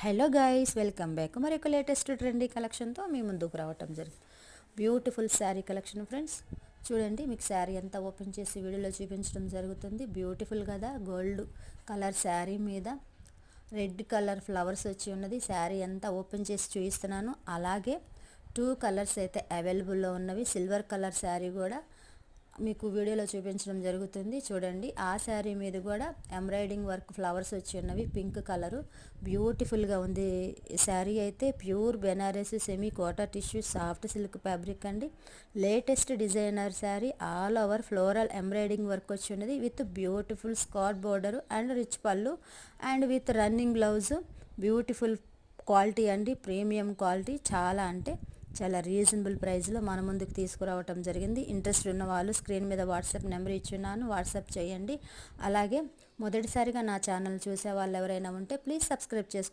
Hello guys, welcome back. మరి ఒక latest trendy కలెక్షన్తో మీ ముందుకు రావటం జరిగింది. Beautiful sari collection friends. చూడండి, మీకు శారీ అంతా ఓపెన్ చేసి వీడియోలో చూపించడం జరుగుతుంది. బ్యూటిఫుల్ కదా, గోల్డ్ కలర్ శారీ మీద రెడ్ కలర్ ఫ్లవర్స్ వచ్చి ఉన్నది. శారీ అంతా ఓపెన్ చేసి చూపిస్తున్నాను. అలాగే 2 కలర్స్ అయితే అవైలబుల్లో ఉన్నవి. సిల్వర్ కలర్ శారీ కూడా మీకు వీడియోలో చూపించడం జరుగుతుంది. చూడండి, ఆ శారీ మీద కూడా ఎంబ్రాయిడింగ్ వర్క్ ఫ్లవర్స్ వచ్చి ఉన్నవి. పింక్ కలరు బ్యూటిఫుల్గా ఉంది. శారీ అయితే pure Banaras semi Kota tissue soft silk fabric అండి. Latest designer sari, all over floral embroiding work వచ్చి ఉన్నది. With beautiful scot border and rich pallu and with running blouse. Beautiful quality అండి, ప్రీమియం క్వాలిటీ. చాలా రీజనబుల్ ప్రైస్లో మన ముందుకు తీసుకురావటం జరిగింది. ఇంట్రెస్ట్ ఉన్న వాళ్ళు స్క్రీన్ మీద వాట్సాప్ నెంబర్ ఇచ్చున్నాను, వాట్సాప్ చేయండి. అలాగే మొదటిసారిగా నా ఛానల్ చూసే వాళ్ళు ఎవరైనా ఉంటే ప్లీజ్ సబ్స్క్రైబ్ చేసుకోండి.